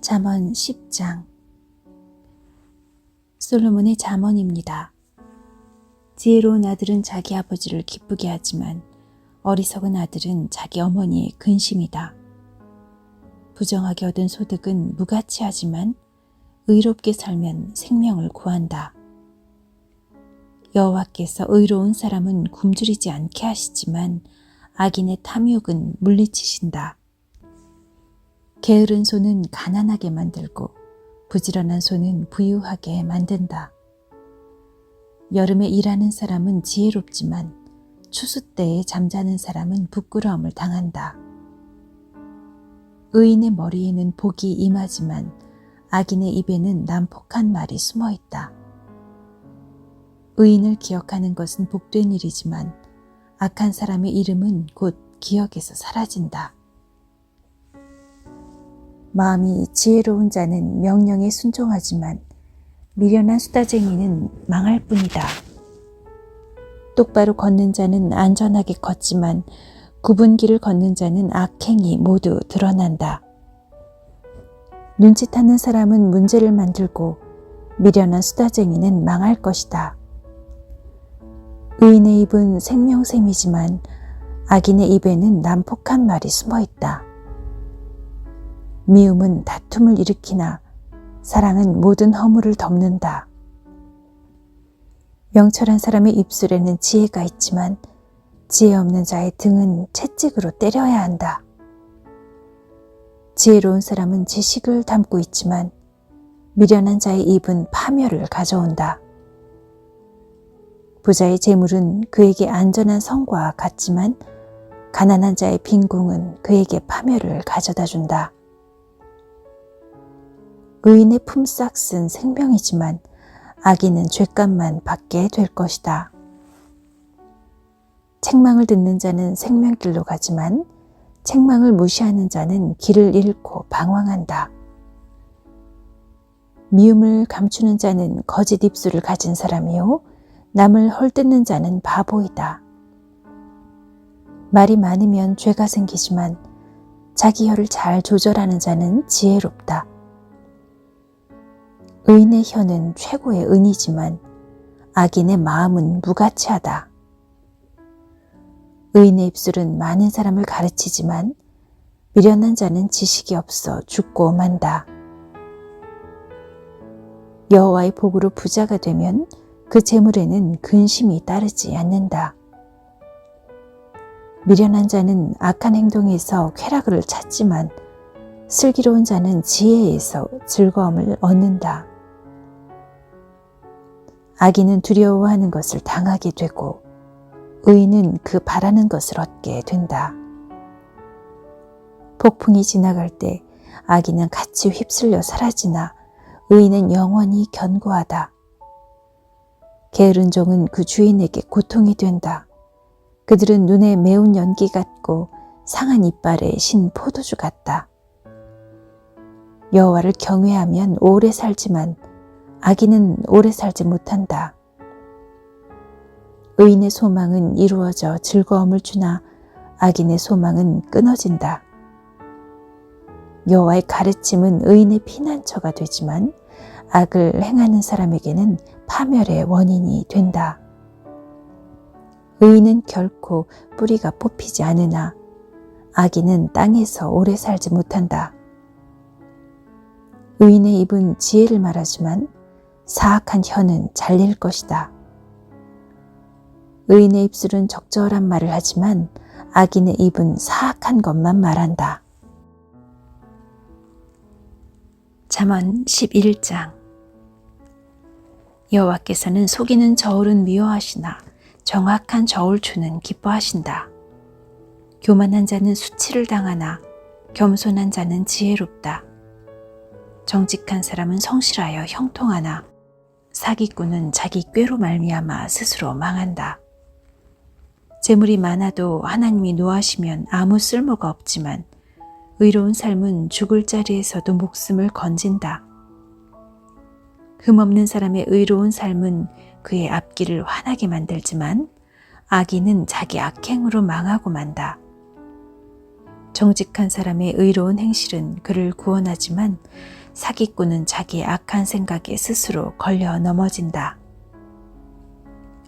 잠언 10장. 솔로몬의 잠언입니다. 지혜로운 아들은 자기 아버지를 기쁘게 하지만 어리석은 아들은 자기 어머니의 근심이다. 부정하게 얻은 소득은 무가치하지만 의롭게 살면 생명을 구한다. 여호와께서 의로운 사람은 굶주리지 않게 하시지만 악인의 탐욕은 물리치신다. 게으른 손은 가난하게 만들고 부지런한 손은 부유하게 만든다. 여름에 일하는 사람은 지혜롭지만 추수 때에 잠자는 사람은 부끄러움을 당한다. 의인의 머리에는 복이 임하지만 악인의 입에는 난폭한 말이 숨어 있다. 의인을 기억하는 것은 복된 일이지만 악한 사람의 이름은 곧 기억에서 사라진다. 마음이 지혜로운 자는 명령에 순종하지만 미련한 수다쟁이는 망할 뿐이다. 똑바로 걷는 자는 안전하게 걷지만 굽은 길을 걷는 자는 악행이 모두 드러난다. 눈치타는 사람은 문제를 만들고 미련한 수다쟁이는 망할 것이다. 의인의 입은 생명샘이지만 악인의 입에는 난폭한 말이 숨어 있다. 미움은 다툼을 일으키나 사랑은 모든 허물을 덮는다. 명철한 사람의 입술에는 지혜가 있지만 지혜 없는 자의 등은 채찍으로 때려야 한다. 지혜로운 사람은 지식을 담고 있지만 미련한 자의 입은 파멸을 가져온다. 부자의 재물은 그에게 안전한 성과 같지만 가난한 자의 빈궁은 그에게 파멸을 가져다 준다. 의인의 품삯은 생명이지만 악인은 죗값만 받게 될 것이다. 책망을 듣는 자는 생명길로 가지만 책망을 무시하는 자는 길을 잃고 방황한다. 미움을 감추는 자는 거짓 입술을 가진 사람이요 남을 헐뜯는 자는 바보이다. 말이 많으면 죄가 생기지만 자기 혀를 잘 조절하는 자는 지혜롭다. 의인의 혀는 최고의 은이지만 악인의 마음은 무가치하다. 의인의 입술은 많은 사람을 가르치지만 미련한 자는 지식이 없어 죽고 만다. 여호와의 복으로 부자가 되면 그 재물에는 근심이 따르지 않는다. 미련한 자는 악한 행동에서 쾌락을 찾지만 슬기로운 자는 지혜에서 즐거움을 얻는다. 악인은 두려워하는 것을 당하게 되고 의인은 그 바라는 것을 얻게 된다. 폭풍이 지나갈 때 악인은 같이 휩쓸려 사라지나 의인은 영원히 견고하다. 게으른 종은 그 주인에게 고통이 된다. 그들은 눈에 매운 연기 같고 상한 이빨에 신 포도주 같다. 여호와를 경외하면 오래 살지만 악인은 오래 살지 못한다. 의인의 소망은 이루어져 즐거움을 주나 악인의 소망은 끊어진다. 여호와의 가르침은 의인의 피난처가 되지만 악을 행하는 사람에게는 파멸의 원인이 된다. 의인은 결코 뿌리가 뽑히지 않으나 악인은 땅에서 오래 살지 못한다. 의인의 입은 지혜를 말하지만 사악한 혀는 잘릴 것이다. 의인의 입술은 적절한 말을 하지만 악인의 입은 사악한 것만 말한다. 잠언 11장. 여호와께서는 속이는 저울은 미워하시나 정확한 저울추는 기뻐하신다. 교만한 자는 수치를 당하나 겸손한 자는 지혜롭다. 정직한 사람은 성실하여 형통하나 사기꾼은 자기 꾀로 말미암아 스스로 망한다. 재물이 많아도 하나님이 노하시면 아무 쓸모가 없지만 의로운 삶은 죽을 자리에서도 목숨을 건진다. 흠없는 사람의 의로운 삶은 그의 앞길을 환하게 만들지만 악인은 자기 악행으로 망하고 만다. 정직한 사람의 의로운 행실은 그를 구원하지만 사기꾼은 자기의 악한 생각에 스스로 걸려 넘어진다.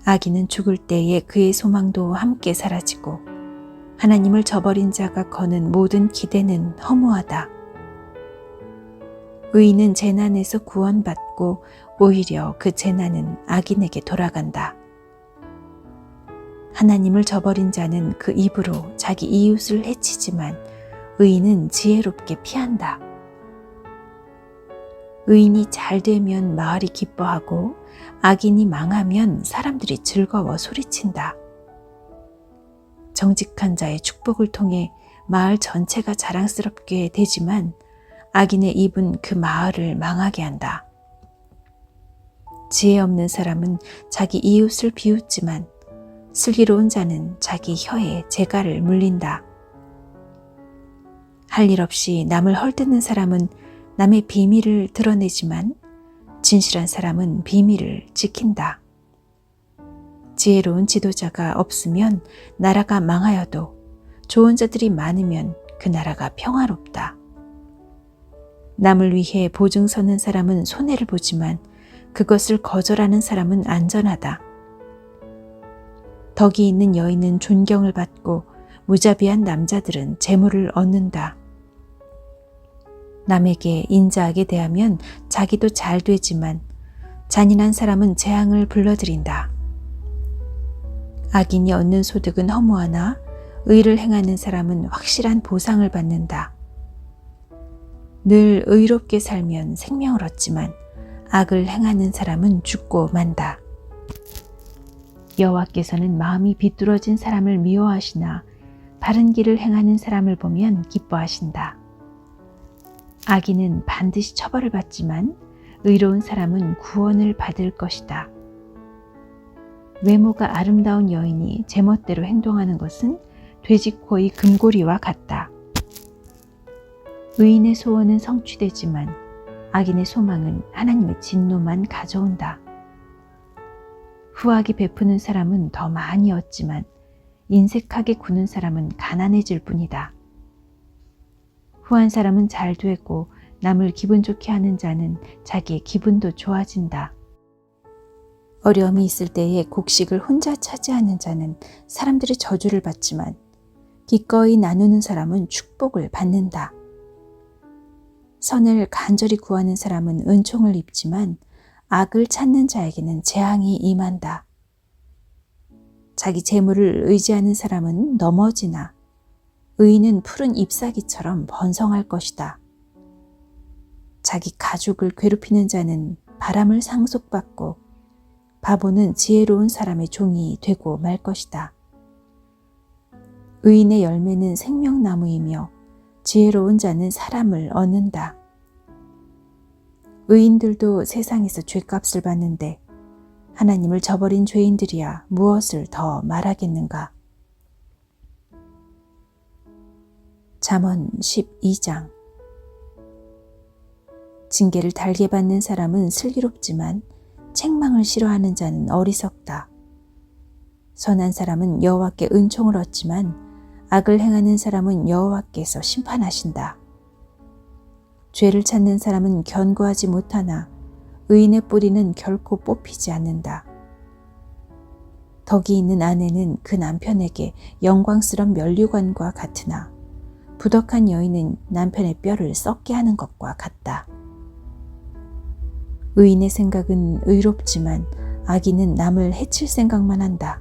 악인은 죽을 때에 그의 소망도 함께 사라지고 하나님을 저버린 자가 거는 모든 기대는 허무하다. 의인은 재난에서 구원받고 오히려 그 재난은 악인에게 돌아간다. 하나님을 저버린 자는 그 입으로 자기 이웃을 해치지만 의인은 지혜롭게 피한다. 의인이 잘 되면 마을이 기뻐하고 악인이 망하면 사람들이 즐거워 소리친다. 정직한 자의 축복을 통해 마을 전체가 자랑스럽게 되지만 악인의 입은 그 마을을 망하게 한다. 지혜 없는 사람은 자기 이웃을 비웃지만 슬기로운 자는 자기 혀에 재갈을 물린다. 할 일 없이 남을 헐뜯는 사람은 남의 비밀을 드러내지만 진실한 사람은 비밀을 지킨다. 지혜로운 지도자가 없으면 나라가 망하여도 좋은 자들이 많으면 그 나라가 평화롭다. 남을 위해 보증 서는 사람은 손해를 보지만 그것을 거절하는 사람은 안전하다. 덕이 있는 여인은 존경을 받고 무자비한 남자들은 재물을 얻는다. 남에게 인자하게 대하면 자기도 잘 되지만 잔인한 사람은 재앙을 불러들인다. 악인이 얻는 소득은 허무하나 의를 행하는 사람은 확실한 보상을 받는다. 늘 의롭게 살면 생명을 얻지만 악을 행하는 사람은 죽고 만다. 여호와께서는 마음이 비뚤어진 사람을 미워하시나 바른 길을 행하는 사람을 보면 기뻐하신다. 악인은 반드시 처벌을 받지만 의로운 사람은 구원을 받을 것이다. 외모가 아름다운 여인이 제멋대로 행동하는 것은 돼지코의 금고리와 같다. 의인의 소원은 성취되지만 악인의 소망은 하나님의 진노만 가져온다. 후하게 베푸는 사람은 더 많이 얻지만 인색하게 구는 사람은 가난해질 뿐이다. 후한 사람은 잘 되고 남을 기분 좋게 하는 자는 자기의 기분도 좋아진다. 어려움이 있을 때에 곡식을 혼자 차지하는 자는 사람들의 저주를 받지만 기꺼이 나누는 사람은 축복을 받는다. 선을 간절히 구하는 사람은 은총을 입지만 악을 찾는 자에게는 재앙이 임한다. 자기 재물을 의지하는 사람은 넘어지나 의인은 푸른 잎사귀처럼 번성할 것이다. 자기 가족을 괴롭히는 자는 바람을 상속받고 바보는 지혜로운 사람의 종이 되고 말 것이다. 의인의 열매는 생명나무이며 지혜로운 자는 사람을 얻는다. 의인들도 세상에서 죗값을 받는데 하나님을 저버린 죄인들이야 무엇을 더 말하겠는가. 잠언 12장. 징계를 달게 받는 사람은 슬기롭지만 책망을 싫어하는 자는 어리석다. 선한 사람은 여호와께 은총을 얻지만 악을 행하는 사람은 여호와께서 심판하신다. 죄를 찾는 사람은 견고하지 못하나 의인의 뿌리는 결코 뽑히지 않는다. 덕이 있는 아내는 그 남편에게 영광스러운 면류관과 같으나 부덕한 여인은 남편의 뼈를 썩게 하는 것과 같다. 의인의 생각은 의롭지만 악인은 남을 해칠 생각만 한다.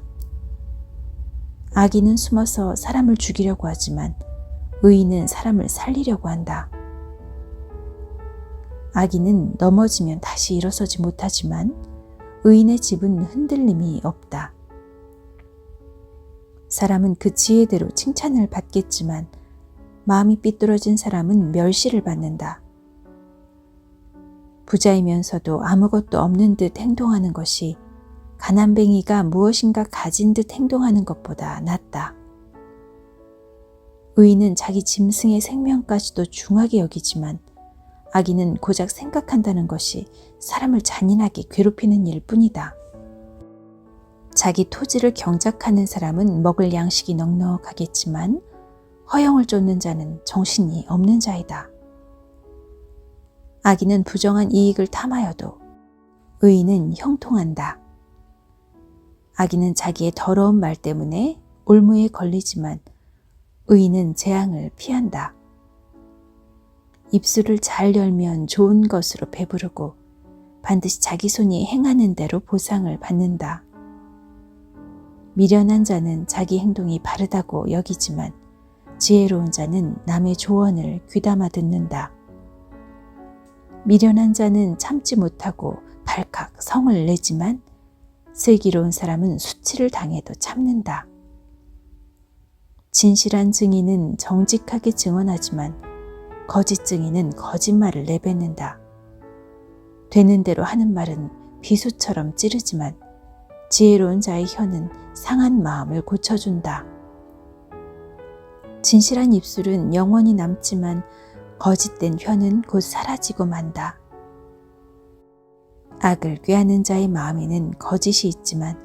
악인은 숨어서 사람을 죽이려고 하지만 의인은 사람을 살리려고 한다. 악인은 넘어지면 다시 일어서지 못하지만 의인의 집은 흔들림이 없다. 사람은 그 지혜대로 칭찬을 받겠지만 마음이 삐뚤어진 사람은 멸시를 받는다. 부자이면서도 아무것도 없는 듯 행동하는 것이 가난뱅이가 무엇인가 가진 듯 행동하는 것보다 낫다. 의인은 자기 짐승의 생명까지도 중하게 여기지만 악인은 고작 생각한다는 것이 사람을 잔인하게 괴롭히는 일뿐이다. 자기 토지를 경작하는 사람은 먹을 양식이 넉넉하겠지만 허영을 쫓는 자는 정신이 없는 자이다. 악인은 부정한 이익을 탐하여도 의인은 형통한다. 악인은 자기의 더러운 말 때문에 올무에 걸리지만 의인은 재앙을 피한다. 입술을 잘 열면 좋은 것으로 배부르고 반드시 자기 손이 행하는 대로 보상을 받는다. 미련한 자는 자기 행동이 바르다고 여기지만 지혜로운 자는 남의 조언을 귀담아 듣는다. 미련한 자는 참지 못하고 발칵 성을 내지만 슬기로운 사람은 수치를 당해도 참는다. 진실한 증인은 정직하게 증언하지만 거짓 증인은 거짓말을 내뱉는다. 되는 대로 하는 말은 비수처럼 찌르지만 지혜로운 자의 혀는 상한 마음을 고쳐준다. 진실한 입술은 영원히 남지만 거짓된 혀는 곧 사라지고 만다. 악을 꾀하는 자의 마음에는 거짓이 있지만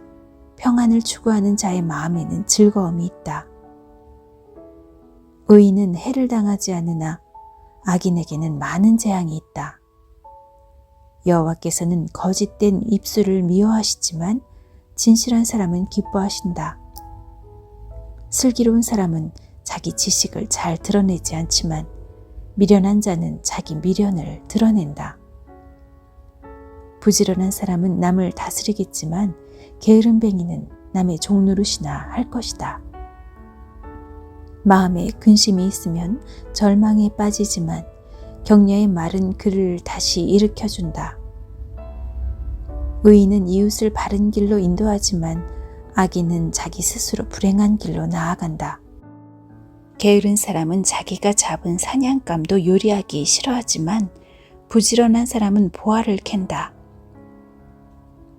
평안을 추구하는 자의 마음에는 즐거움이 있다. 의인은 해를 당하지 않으나 악인에게는 많은 재앙이 있다. 여호와께서는 거짓된 입술을 미워하시지만 진실한 사람은 기뻐하신다. 슬기로운 사람은 자기 지식을 잘 드러내지 않지만 미련한 자는 자기 미련을 드러낸다. 부지런한 사람은 남을 다스리겠지만 게으름뱅이는 남의 종노릇이나 할 것이다. 마음에 근심이 있으면 절망에 빠지지만 격려의 말은 그를 다시 일으켜준다. 의인은 이웃을 바른 길로 인도하지만 악인은 자기 스스로 불행한 길로 나아간다. 게으른 사람은 자기가 잡은 사냥감도 요리하기 싫어하지만 부지런한 사람은 보화를 캔다.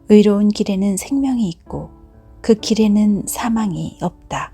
의로운 길에는 생명이 있고 그 길에는 사망이 없다.